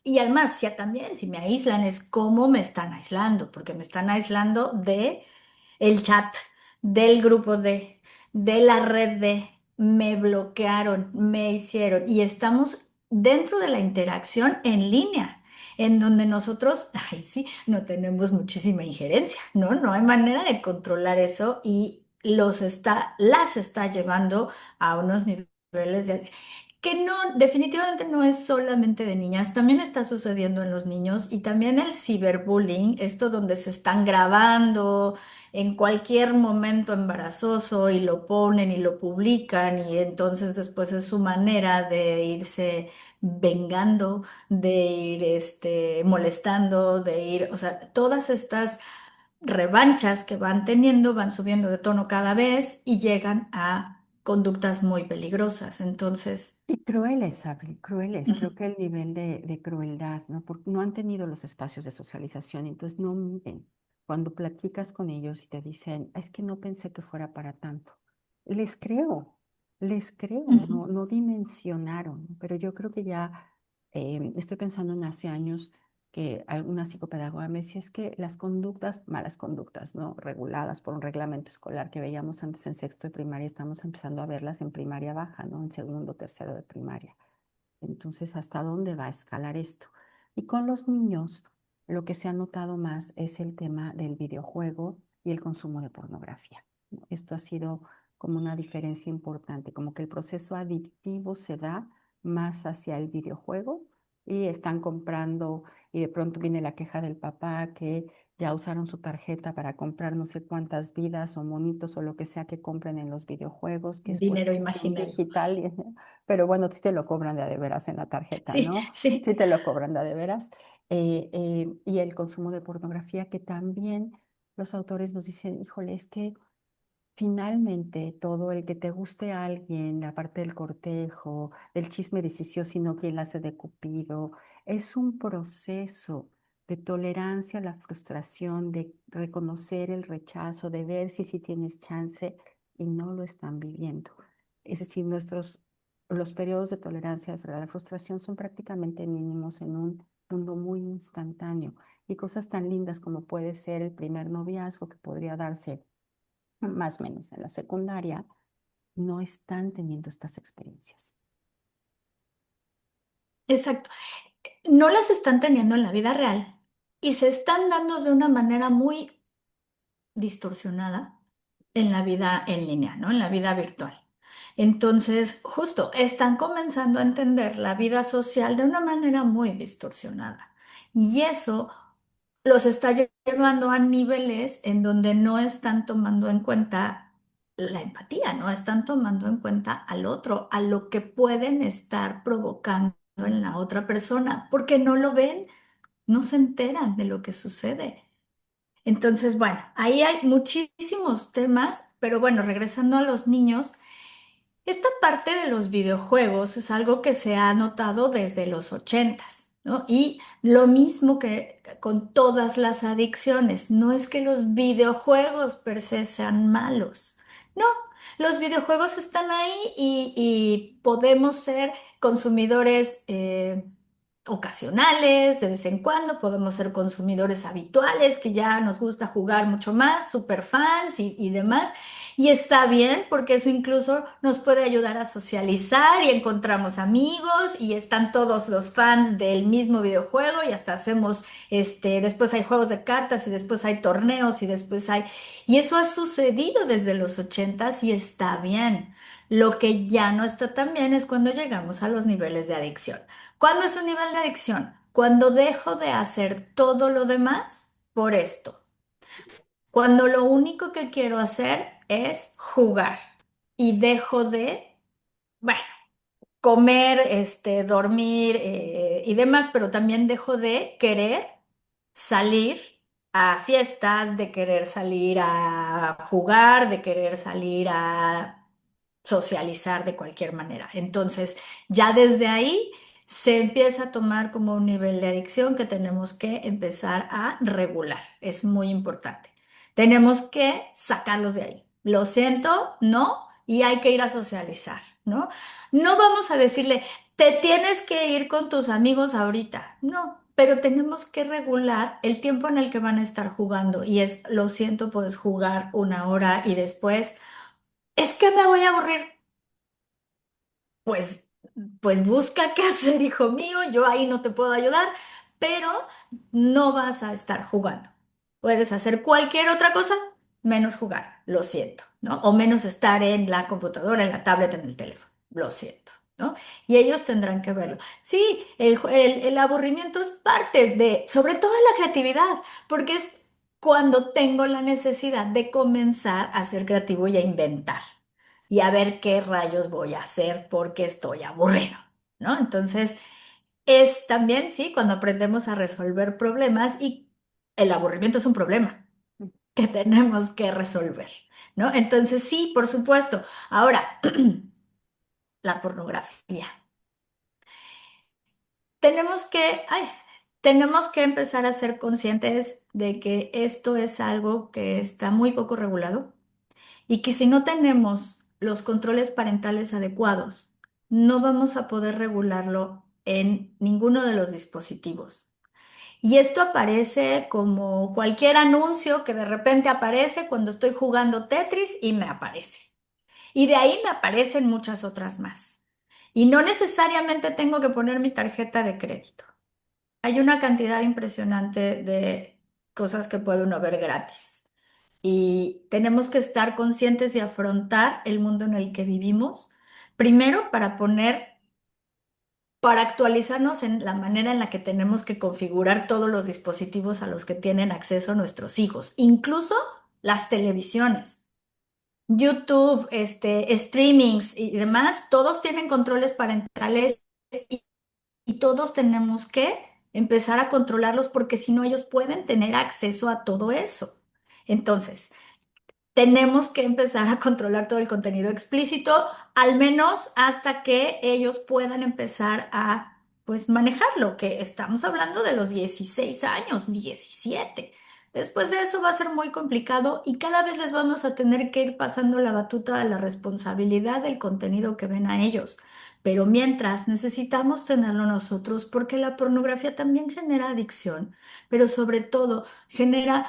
y además, si también, si me aíslan, es cómo me están aislando, porque me están aislando de el chat, del grupo de la red me bloquearon, me hicieron, y estamos dentro de la interacción en línea, en donde nosotros, ay, sí, no tenemos muchísima injerencia, ¿no? No hay manera de controlar eso y las está llevando a unos niveles que no, definitivamente no es solamente de niñas, también está sucediendo en los niños y también el ciberbullying, esto donde se están grabando en cualquier momento embarazoso y lo ponen y lo publican y entonces después es su manera de irse vengando, de ir molestando, de ir, o sea, todas estas revanchas que van teniendo van subiendo de tono cada vez y llegan a conductas muy peligrosas. Entonces, Y crueles, Abby, crueles. ujú. Creo que el nivel de crueldad, ¿no? Porque no han tenido los espacios de socialización, entonces no miden. Cuando platicas con ellos y te dicen, es que no pensé que fuera para tanto. Les creo, les creo, Ujú. no, no dimensionaron. Pero yo creo que ya estoy pensando en hace años que alguna psicopedagoga me decía, es que las conductas, malas conductas, ¿no? Reguladas por un reglamento escolar que veíamos antes en sexto de primaria, estamos empezando a verlas en primaria baja, ¿no? En segundo, tercero de primaria. Entonces, ¿hasta dónde va a escalar esto? Y con los niños, lo que se ha notado más es el tema del videojuego y el consumo de pornografía, ¿no? Esto ha sido como una diferencia importante, como que el proceso adictivo se da más hacia el videojuego y están comprando y de pronto viene la queja del papá que ya usaron su tarjeta para comprar no sé cuántas vidas o monitos o lo que sea que compren en los videojuegos, que es pura Dinero cuestión imaginario. digital. Pero bueno, sí te lo cobran de a de veras en la tarjeta, Sí, ¿no? sí. Sí te lo cobran de a de veras. Y el consumo de pornografía, que también los autores nos dicen, híjole, es que finalmente todo el que te guste a alguien, la parte del cortejo, del chisme de si sí o si no, quién la hace de cupido, es un proceso de tolerancia a la frustración, de reconocer el rechazo, de ver si sí tienes chance y no lo están viviendo. Es decir, los periodos de tolerancia a la frustración son prácticamente mínimos en un mundo muy instantáneo y cosas tan lindas como puede ser el primer noviazgo que podría darse más o menos en la secundaria, no están teniendo estas experiencias. Exacto. No las están teniendo en la vida real y se están dando de una manera muy distorsionada en la vida en línea, ¿no? En la vida virtual. Entonces, justo, están comenzando a entender la vida social de una manera muy distorsionada. Y eso los está llevando a niveles en donde no están tomando en cuenta la empatía, no están tomando en cuenta al otro, a lo que pueden estar provocando en la otra persona, porque no lo ven, no se enteran de lo que sucede. Entonces, bueno, ahí hay muchísimos temas, pero bueno, regresando a los niños. Esta parte de los videojuegos es algo que se ha notado desde los ochentas, ¿no? Y lo mismo que con todas las adicciones, no es que los videojuegos per se sean malos, no, los videojuegos están ahí y podemos ser consumidores ocasionales, de vez en cuando, podemos ser consumidores habituales, que ya nos gusta jugar mucho más, super fans y demás. Y está bien porque eso incluso nos puede ayudar a socializar y encontramos amigos y están todos los fans del mismo videojuego y hasta hacemos, después hay juegos de cartas y después hay torneos y después hay... Y eso ha sucedido desde los ochentas y está bien. Lo que ya no está tan bien es cuando llegamos a los niveles de adicción. ¿Cuándo es un nivel de adicción? Cuando dejo de hacer todo lo demás por esto. Cuando lo único que quiero hacer es jugar y dejo de, bueno, comer, dormir y demás, pero también dejo de querer salir a fiestas, de querer salir a jugar, de querer salir a socializar de cualquier manera. Entonces, ya desde ahí se empieza a tomar como un nivel de adicción que tenemos que empezar a regular. Es muy importante. Tenemos que sacarlos de ahí. Lo siento, no, y hay que ir a socializar, ¿no? No vamos a decirle, te tienes que ir con tus amigos ahorita. No, pero tenemos que regular el tiempo en el que van a estar jugando. Y es, lo siento, puedes jugar una hora y después, es que me voy a aburrir. Pues, pues busca qué hacer, hijo mío. Yo ahí no te puedo ayudar, pero no vas a estar jugando. Puedes hacer cualquier otra cosa menos jugar. Lo siento, ¿no? O menos estar en la computadora, en la tablet, en el teléfono. Lo siento, ¿no? Y ellos tendrán que verlo. Sí, el aburrimiento es parte de, sobre todo la creatividad, porque es cuando tengo la necesidad de comenzar a ser creativo y a inventar y a ver qué rayos voy a hacer porque estoy aburrido, ¿no? Entonces, es también, sí, cuando aprendemos a resolver problemas y el aburrimiento es un problema que tenemos que resolver, ¿no? Entonces, sí, por supuesto. Ahora, la pornografía. Tenemos que, tenemos que empezar a ser conscientes de que esto es algo que está muy poco regulado y que si no tenemos los controles parentales adecuados, no vamos a poder regularlo en ninguno de los dispositivos. Y esto aparece como cualquier anuncio que de repente aparece cuando estoy jugando Tetris y me aparece. Y de ahí me aparecen muchas otras más. Y no necesariamente tengo que poner mi tarjeta de crédito. Hay una cantidad impresionante de cosas que puede uno ver gratis. Y tenemos que estar conscientes y afrontar el mundo en el que vivimos, primero para actualizarnos en la manera en la que tenemos que configurar todos los dispositivos a los que tienen acceso nuestros hijos, incluso las televisiones. YouTube, streamings y demás, todos tienen controles parentales y todos tenemos que empezar a controlarlos porque si no ellos pueden tener acceso a todo eso. Entonces, tenemos que empezar a controlar todo el contenido explícito, al menos hasta que ellos puedan empezar a, pues, manejarlo, que estamos hablando de los 16 años, 17. Después de eso va a ser muy complicado y cada vez les vamos a tener que ir pasando la batuta de la responsabilidad del contenido que ven a ellos. Pero mientras necesitamos tenerlo nosotros porque la pornografía también genera adicción, pero sobre todo genera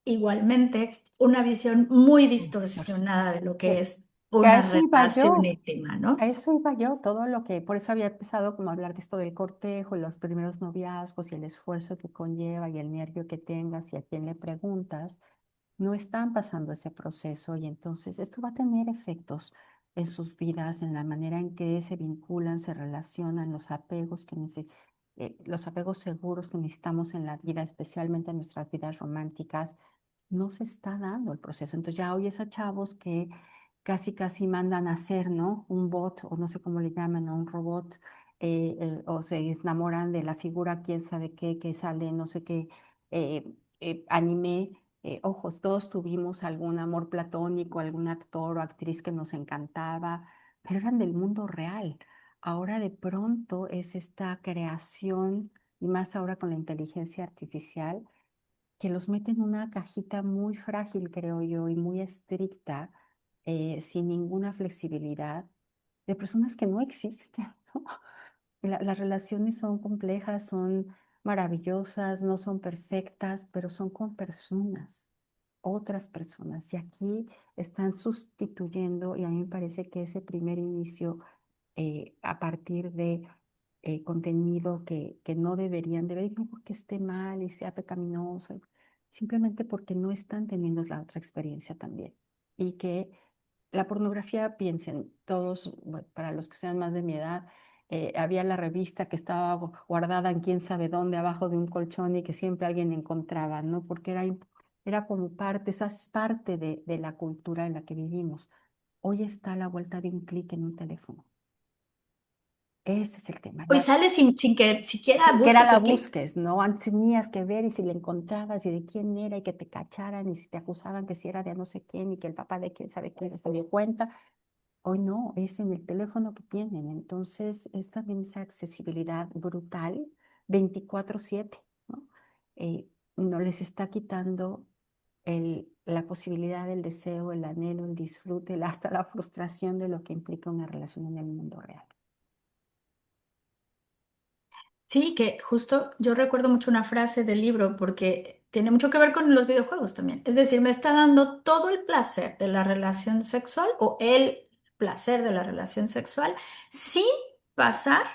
igualmente una visión muy distorsionada de lo que Que, es que a una eso iba relación yo. íntima, A ¿no? eso iba yo, todo lo que, por eso había empezado como a hablar de esto del cortejo y los primeros noviazgos y el esfuerzo que conlleva y el nervio que tengas y a quién le preguntas. no están pasando ese proceso y entonces esto va a tener efectos en sus vidas, en la manera en que se vinculan, se relacionan, los apegos seguros que necesitamos en la vida, especialmente en nuestras vidas románticas, no se está dando el proceso. Entonces ya oyes a chavos que casi mandan a hacer, ¿no? Un bot, o no sé cómo le llaman, ¿no? Un robot, o se enamoran de la figura, quién sabe qué, que sale, no sé qué, anime. Ojos, todos tuvimos algún amor platónico, algún actor o actriz que nos encantaba, pero eran del mundo real. Ahora de pronto es esta creación, y más ahora con la inteligencia artificial, que los mete en una cajita muy frágil, creo yo, y muy estricta, sin ninguna flexibilidad, de personas que no existen, ¿no? Las relaciones son complejas, son maravillosas, no son perfectas, pero son con personas, otras personas. Y aquí están sustituyendo, y a mí me parece que ese primer inicio, a partir de contenido que no deberían de ver, no porque esté mal y sea pecaminoso, simplemente porque no están teniendo la otra experiencia también. Y que la pornografía, piensen todos, bueno, para los que sean más de mi edad, había la revista que estaba guardada en quién sabe dónde, abajo de un colchón y que siempre alguien encontraba, ¿no? Porque era como parte, esa es parte de la cultura en la que vivimos. Hoy está a la vuelta de un clic en un teléfono. Ese es el tema. Hoy sale sin que siquiera Sin que era busques la el clip. busques, ¿no? Antes tenías que ver y si le encontrabas y de quién era y que te cacharan y si te acusaban que si era de no sé quién y que el papá de quién sabe quién se dio cuenta. Hoy no, es en el teléfono que tienen. Entonces es también esa accesibilidad brutal 24/7, ¿no? No les está quitando la posibilidad, el deseo, el anhelo, el disfrute, hasta la frustración de lo que implica una relación en el mundo real. Sí, que justo yo recuerdo mucho una frase del libro porque tiene mucho que ver con los videojuegos también. Es decir, me está dando todo el placer de la relación sexual o el placer de la relación sexual sin pasar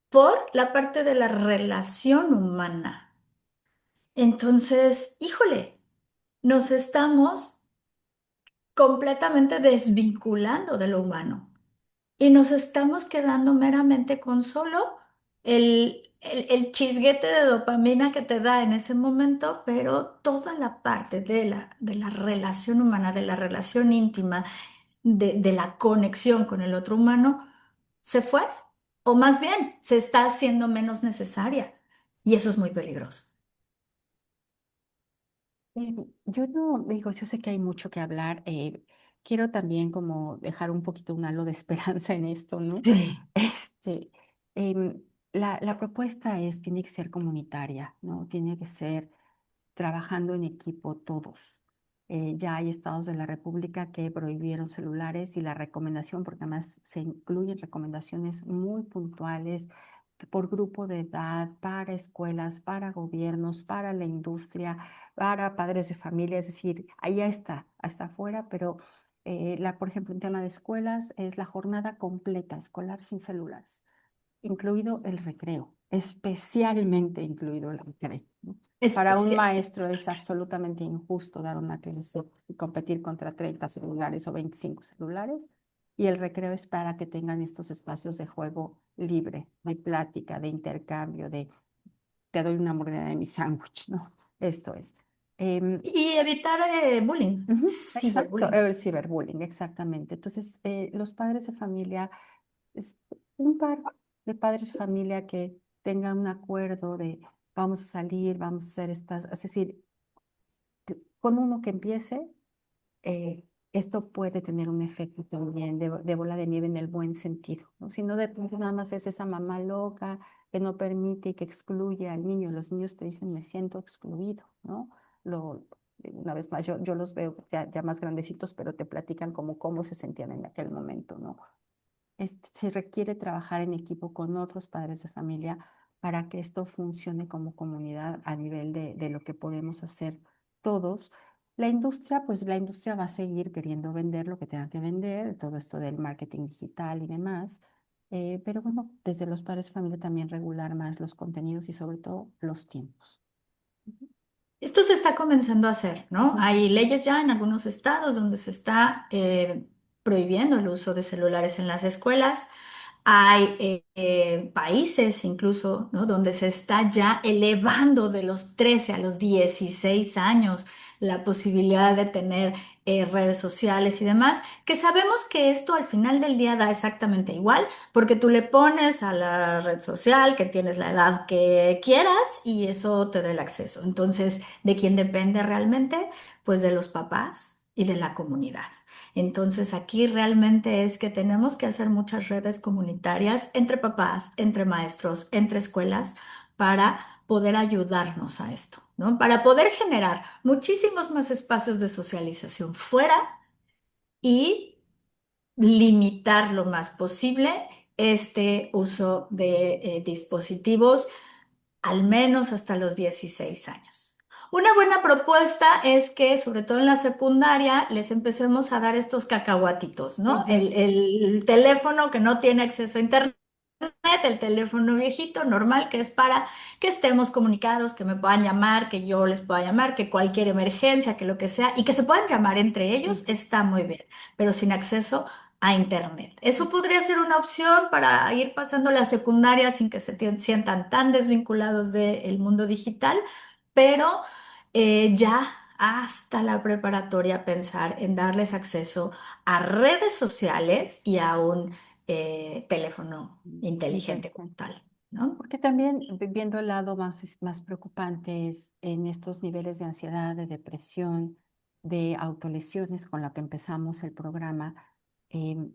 por la parte de la relación humana. Entonces, híjole, nos estamos completamente desvinculando de lo humano. Y nos estamos quedando meramente con solo el chisguete de dopamina que te da en ese momento, pero toda la parte de la relación humana, de la relación íntima, de la conexión con el otro humano, se fue. O más bien, se está haciendo menos necesaria. Y eso es muy peligroso. Yo no digo, yo sé que hay mucho que hablar. Quiero también como dejar un poquito un halo de esperanza en esto, ¿no? Sí. Este, em, la propuesta tiene que ser comunitaria, ¿no? Tiene que ser trabajando en equipo todos. Ya hay estados de la República que prohibieron celulares y la recomendación, porque además se incluyen recomendaciones muy puntuales por grupo de edad, para escuelas, para gobiernos, para la industria, para padres de familia, es decir, allá está, hasta afuera, pero por ejemplo, en tema de escuelas es la jornada completa escolar sin celulares, incluido el recreo, especialmente incluido el recreo, ¿no? Para un Especial. maestro es absolutamente injusto dar una clase y competir contra 30 celulares o 25 celulares. Y el recreo es para que tengan estos espacios de juego libre, de plática, de intercambio, de te doy una mordida de mi sándwich, ¿no? Esto es. Em, Y evitar bullying, exacto, ciberbullying. el ciberbullying, exactamente. Entonces, los padres de familia, es un par de padres de familia que tengan un acuerdo de vamos a salir, vamos a hacer estas, es decir, con uno que empiece, eh, esto puede tener un efecto también de bola de nieve en el buen sentido, ¿no? Si no, de pronto nada más es esa mamá loca que no permite y que excluye al niño. Los niños te dicen, me siento excluido, ¿no? Lo, una vez más, yo los veo ya más grandecitos, pero te platican como cómo se sentían en aquel momento, ¿no? Se requiere trabajar en equipo con otros padres de familia para que esto funcione como comunidad a nivel de lo que podemos hacer todos. Pues la industria va a seguir queriendo vender lo que tenga que vender, todo esto del marketing digital y demás. Pero bueno, desde los padres de familia también regular más los contenidos y sobre todo los tiempos. Ujú. Esto se está comenzando a hacer, ¿no? Ujú. Hay leyes ya en algunos estados donde se está prohibiendo el uso de celulares en las escuelas. Hay países incluso, ¿no? Donde se está ya elevando de los 13 a los 16 años la posibilidad de tener redes sociales y demás, que sabemos que esto al final del día da exactamente igual, porque tú le pones a la red social que tienes la edad que quieras y eso te da el acceso. Entonces, ¿de quién depende realmente? Pues de los papás y de la comunidad. Entonces aquí realmente es que tenemos que hacer muchas redes comunitarias entre papás, entre maestros, entre escuelas para poder ayudarnos a esto, ¿no? Para poder generar muchísimos más espacios de socialización fuera y limitar lo más posible este uso de dispositivos al menos hasta los 16 años. Una buena propuesta es que, sobre todo en la secundaria, les empecemos a dar estos cacahuatitos, ¿no? Ujú. El teléfono que no tiene acceso a internet, el teléfono viejito, normal, que es para que estemos comunicados, que me puedan llamar, que yo les pueda llamar, que cualquier emergencia, que lo que sea, y que se puedan llamar entre ellos, Ujú. está muy bien, pero sin acceso a internet. Eso podría ser una opción para ir pasando la secundaria sin que se sientan tan desvinculados del mundo digital, pero ya hasta la preparatoria pensar en darles acceso a redes sociales y a un teléfono inteligente como Inteligente. tal, ¿no? Porque también viendo el lado más preocupante es en estos niveles de ansiedad, de depresión, de autolesiones con la que empezamos el programa, em,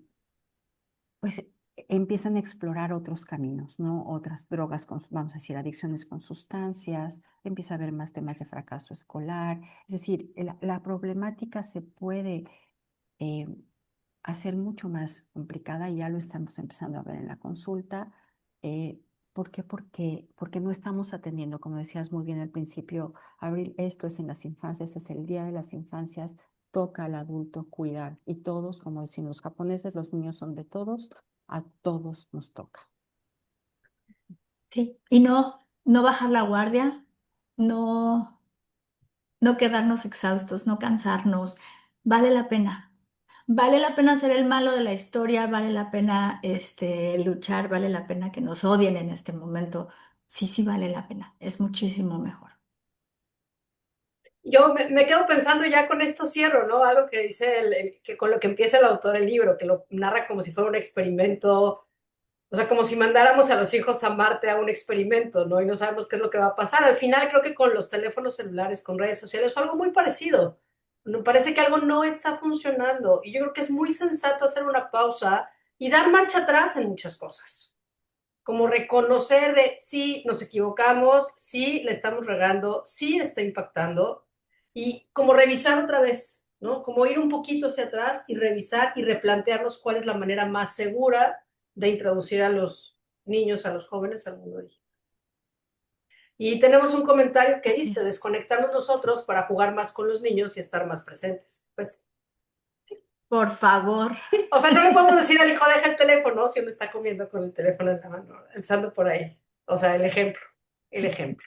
pues empiezan a explorar otros caminos, ¿no? Otras drogas, vamos a decir, adicciones con sustancias, empieza a haber más temas de fracaso escolar. Es decir, la problemática se puede eh, hacer mucho más complicada y ya lo estamos empezando a ver en la consulta. Eh, ¿Por qué? Porque no estamos atendiendo, como decías muy bien al principio, Abril, esto es en las infancias, es el Día de las Infancias, toca al adulto cuidar y todos, como decían los japoneses, los niños son de todos, a todos nos toca. Sí, y no bajar la guardia, no, no quedarnos exhaustos, no cansarnos, vale la pena. Vale la pena ser el malo de la historia, vale la pena luchar, vale la pena que nos odien en este momento. Sí, sí vale la pena, es muchísimo mejor. Yo me quedo pensando ya con esto cierro, ¿no? Algo que dice, que con lo que empieza el autor del libro, que lo narra como si fuera un experimento, o sea, como si mandáramos a los hijos a Marte a un experimento, ¿no? Y no sabemos qué es lo que va a pasar. Al final creo que con los teléfonos celulares, con redes sociales, fue algo muy parecido. Me parece que algo no está funcionando y yo creo que es muy sensato hacer una pausa y dar marcha atrás en muchas cosas. Como reconocer de sí, nos equivocamos, sí, le estamos regando, sí está impactando y como revisar otra vez, ¿no? Como ir un poquito hacia atrás y revisar y replantearnos cuál es la manera más segura de introducir a los niños, a los jóvenes al mundo digital. Y tenemos un comentario que Así dice, es. desconectarnos nosotros para jugar más con los niños y estar más presentes. Pues, Por favor. o sea, no le podemos decir al hijo, deja el teléfono si uno está comiendo con el teléfono en la mano, empezando por ahí. O sea, el ejemplo, el ejemplo.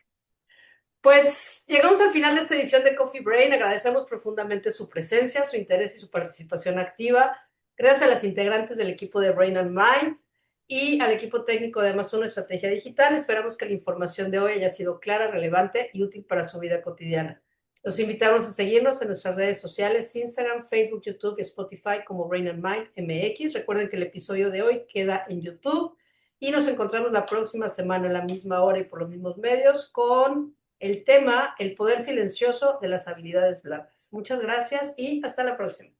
Pues llegamos al final de esta edición de Coffee Brain. Agradecemos profundamente su presencia, su interés y su participación activa. Gracias a las integrantes del equipo de Brain and Mind y al equipo técnico de Amazon Estrategia Digital. Esperamos que la información de hoy haya sido clara, relevante y útil para su vida cotidiana. Los invitamos a seguirnos en nuestras redes sociales, Instagram, Facebook, YouTube y Spotify como Brain and Mind MX. Recuerden que el episodio de hoy queda en YouTube y nos encontramos la próxima semana a la misma hora y por los mismos medios con el tema, el poder silencioso de las habilidades blandas. Muchas gracias y hasta la próxima.